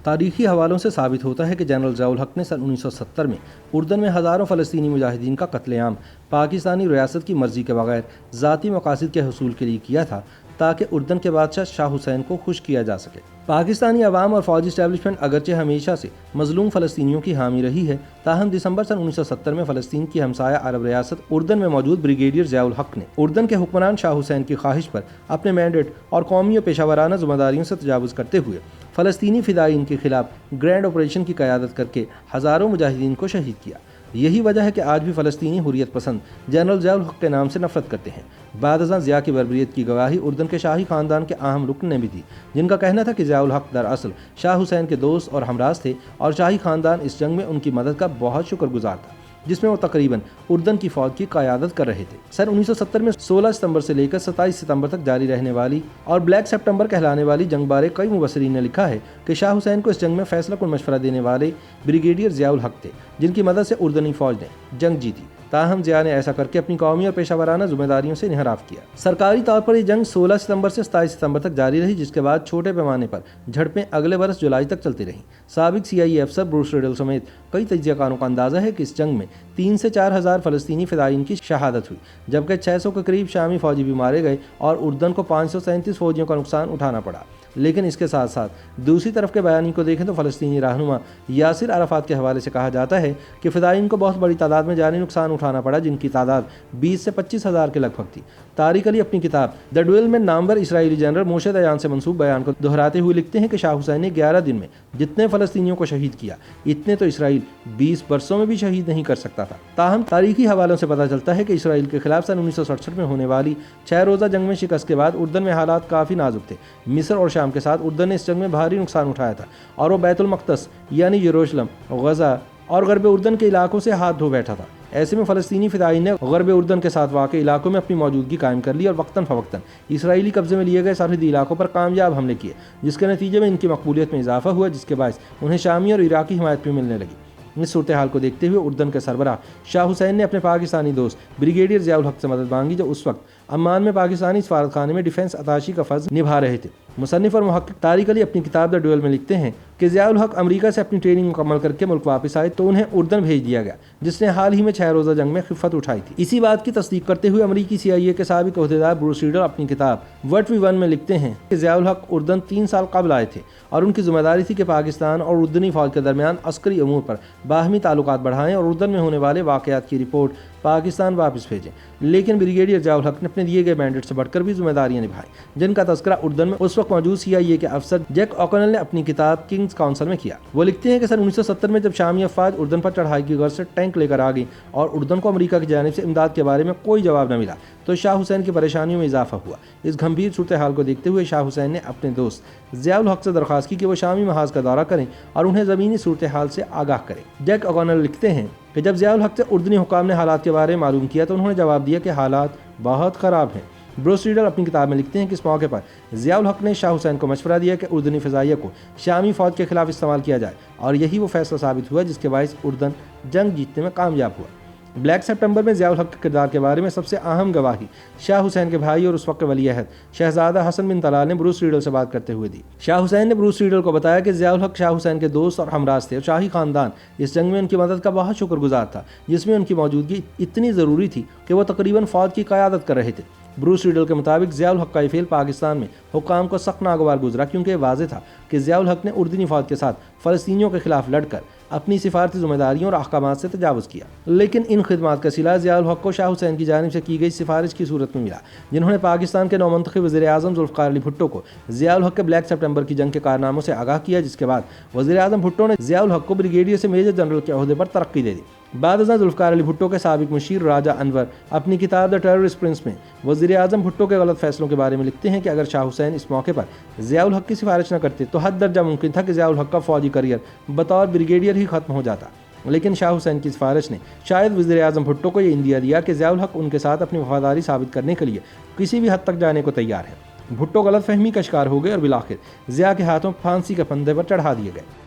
تاریخی حوالوں سے ثابت ہوتا ہے کہ جنرل ضیاء الحق نے سن 1970 میں اردن میں ہزاروں فلسطینی مجاہدین کا قتل عام پاکستانی ریاست کی مرضی کے بغیر ذاتی مقاصد کے حصول کے لیے کیا تھا تاکہ اردن کے بادشاہ شاہ حسین کو خوش کیا جا سکے۔ پاکستانی عوام اور فوجی اسٹیبلشمنٹ اگرچہ ہمیشہ سے مظلوم فلسطینیوں کی حامی رہی ہے، تاہم دسمبر سن 1970 میں فلسطین کی ہمسایہ عرب ریاست اردن میں موجود بریگیڈیئر ضیاء الحق نے اردن کے حکمران شاہ حسین کی خواہش پر اپنے مینڈیٹ اور قومی و پیشہ ورانہ ذمہ داریوں سے تجاوز کرتے ہوئے فلسطینی فدائین کے خلاف گرینڈ آپریشن کی قیادت کر کے ہزاروں مجاہدین کو شہید کیا۔ یہی وجہ ہے کہ آج بھی فلسطینی حریت پسند جنرل ضیاء الحق کے نام سے نفرت کرتے ہیں۔ بعد ازاں ضیاء کی بربریت کی گواہی اردن کے شاہی خاندان کے اہم رکن نے بھی دی، جن کا کہنا تھا کہ ضیاء الحق دراصل شاہ حسین کے دوست اور ہمراز تھے اور شاہی خاندان اس جنگ میں ان کی مدد کا بہت شکر گزار تھا، جس میں وہ تقریباً اردن کی فوج کی قیادت کر رہے تھے۔ سن 1970 میں 16 ستمبر سے لے کر 27 ستمبر تک جاری رہنے والی اور بلیک سپٹمبر کہلانے والی جنگ بارے کئی مبصرین نے لکھا ہے کہ شاہ حسین کو اس جنگ میں فیصلہ کن مشورہ دینے والے بریگیڈیئر ضیاء الحق تھے، جن کی مدد سے اردنی فوج نے جنگ جیتی۔ تاہم ضیاء نے ایسا کر کے اپنی قومی اور پیشہ ورانہ ذمہ داریوں سے انحراف کیا۔ سرکاری طور پر یہ جنگ 16 ستمبر سے 27 ستمبر تک جاری رہی، جس کے بعد چھوٹے پیمانے پر جھڑپیں اگلے برس جولائی تک چلتی رہیں۔ سابق CIA افسر بروس ریڈل سمیت کئی تجزیہ کاروں کا اندازہ ہے کہ اس جنگ میں 3 سے 4 ہزار فلسطینی فدائین کی شہادت ہوئی، جبکہ 600 کے قریب شامی فوجی بھی مارے گئے اور اردن کو 537 فوجیوں کا نقصان اٹھانا پڑا۔ لیکن اس کے ساتھ ساتھ دوسری طرف کے بیانی کو دیکھیں تو فلسطینی رہنما یاسر عرفات کے حوالے سے کہا جاتا ہے کہ فدائین کو بہت بڑی تعداد میں جانی نقصان اٹھانا پڑا، جن کی تعداد 20 سے 25 ہزار کے لگ بھگ تھی۔ طارق علی اپنی کتاب دی ڈویل میں نامور اسرائیلی جنرل موشے دیان سے منسوب بیان کو دہراتے ہوئے لکھتے ہیں کہ شاہ حسین نے 11 دن میں جتنے فلسطینیوں کو شہید کیا، اتنے تو اسرائیل 20 برسوں میں بھی شہید نہیں کر سکتا تھا۔ تاہم تاریخی حوالوں سے پتہ چلتا ہے کہ اسرائیل کے خلاف سن 1967 میں ہونے والی 6 روزہ جنگ میں شکست کے بعد اردن میں حالات کافی نازک تھے۔ مصر اور شام کے ساتھ اردن نے اس جنگ میں بھاری نقصان اٹھایا تھا اور وہ بیت المقدس یعنی یروشلم، غزہ اور غرب اردن کے علاقوں سے ہاتھ دھو بیٹھا تھا۔ ایسے میں فلسطینی فدائین نے غرب اردن کے ساتھ واقع علاقوں میں اپنی موجودگی قائم کر لی اور وقتاً فوقتاً اسرائیلی قبضے میں لیے گئے سرحدی علاقوں پر کامیاب حملے کیے، جس کے نتیجے میں ان کی مقبولیت میں اضافہ ہوا، جس کے باعث انہیں شامی اور عراقی حمایت بھی ملنے لگی۔ اس صورتحال کو دیکھتے ہوئے اردن کے سربراہ شاہ حسین نے اپنے پاکستانی دوست بریگیڈیئر ضیاء الحق سے مدد مانگی، جو اس وقت عمان میں پاکستانی سفارت خانے میں ڈیفنس اتاشی کا فرض نبھا رہے تھے۔ مصنف اور محقق طارق علی اپنی کتاب دی ڈویل میں لکھتے ہیں کہ ضیاء الحق امریکہ سے اپنی ٹریننگ مکمل کر کے ملک واپس آئے تو انہیں اردن بھیج دیا گیا، جس نے حال ہی میں 6 روزہ جنگ میں خفت اٹھائی تھی۔ اسی بات کی تصدیق کرتے ہوئے امریکی CIA کے سابق عہدیدار بروس ریڈل اپنی کتاب وٹ وی ون میں لکھتے ہیں کہ ضیاء الحق اردن 3 سال قبل آئے تھے اور ان کی ذمہ داری تھی کہ پاکستان اور اردنی فوج کے درمیان عسکری امور پر باہمی تعلقات بڑھائیں اور اردن میں ہونے والے واقعات کی رپورٹ پاکستان واپس بھیجیں۔ لیکن بریگیڈیئر ضیاء الحق نے اپنے دیے گئے مینڈیٹ سے بڑھ کر بھی ذمہ داریاں نبھائیں، جن کا تذکرہ اردن میں اس وقت موجود CIA کے افسر جیک اوکنل نے اپنی کتاب کنگز کاؤنسل میں کیا۔ وہ لکھتے ہیں کہ سن 1970 میں جب شامی افواج اردن پر چڑھائی کی غرض سے ٹینک لے کر آ گئیں اور اردن کو امریکہ کی جانب سے امداد کے بارے میں کوئی جواب نہ ملا تو شاہ حسین کی پریشانیوں میں اضافہ ہوا۔ اس گھمبیر صورتحال کو دیکھتے ہوئے شاہ حسین نے اپنے دوست ضیاء الحق سے درخواست کی کہ وہ شامی محاذ کا دورہ کریں اور انہیں زمینی صورتحال سے آگاہ کریں۔ جیک اوکنل لکھتے ہیں کہ جب ضیاء الحق سے اردنی حکام نے حالات کے بارے میں معلوم کیا تو انہوں نے جواب دیا کہ حالات بہت خراب ہیں۔ بروس ریڈل اپنی کتاب میں لکھتے ہیں کہ اس موقع پر ضیاء الحق نے شاہ حسین کو مشورہ دیا کہ اردنی فضائیہ کو شامی فوج کے خلاف استعمال کیا جائے اور یہی وہ فیصلہ ثابت ہوا جس کے باعث اردن جنگ جیتنے میں کامیاب ہوا۔ بلیک سپٹمبر میں ضیاء الحق کے کردار کے بارے میں سب سے اہم گواہی شاہ حسین کے بھائی اور اس وقت کے ولی عہد شہزادہ حسن بن طلال نے بروس ریڈل سے بات کرتے ہوئے دی۔ شاہ حسین نے بروس ریڈل کو بتایا کہ ضیاء الحق شاہ حسین کے دوست اور ہمراز تھے اور شاہی خاندان اس جنگ میں ان کی مدد کا بہت شکر گزار تھا، جس میں ان کی موجودگی اتنی ضروری تھی کہ وہ تقریباً فوج کی قیادت کر رہے تھے۔ بروس ریڈل کے مطابق ضیاء الحق کا یہ فعل پاکستان میں حکام کو سخت ناگوار گزرا، کیونکہ واضح تھا کہ ضیاء الحق نے اردنی فوج کے ساتھ فلسطینیوں کے خلاف لڑ کر اپنی سفارتی ذمہ داریوں اور احکامات سے تجاوز کیا۔ لیکن ان خدمات کا صلہ ضیاء الحق کو شاہ حسین کی جانب سے کی گئی سفارش کی صورت میں ملا، جنہوں نے پاکستان کے نومنتخب وزیر اعظم ذوالفقار علی بھٹو کو ضیاء الحق کے بلیک سپٹمبر کی جنگ کے کارناموں سے آگاہ کیا، جس کے بعد وزیر اعظم بھٹو نے ضیاء الحق کو بریگیڈیئر سے میجر جنرل کے عہدے پر ترقی دے دی۔ بعد ازاں ذوالفقار علی بھٹو کے سابق مشیر راجہ انور اپنی کتاب دی ٹیررسٹ پرنس میں وزیر اعظم بھٹو کے غلط فیصلوں کے بارے میں لکھتے ہیں کہ اگر شاہ حسین اس موقع پر ضیاء الحق کی سفارش نہ کرتے تو حد درجہ ممکن تھا کہ ضیاء الحق کا فوجی کریئر بطور بریگیڈیئر ہی ختم ہو جاتا۔ لیکن شاہ حسین کی سفارش نے شاید وزیر اعظم بھٹو کو یہ اندیا دیا کہ ضیاء الحق ان کے ساتھ اپنی وفاداری ثابت کرنے کے لیے کسی بھی حد تک جانے کو تیار ہے۔ بھٹو غلط فہمی کا شکار ہو گئے اور بالآخر ضیاء کے ہاتھوں پھانسی کے پھندے پر چڑھا دیے گئے۔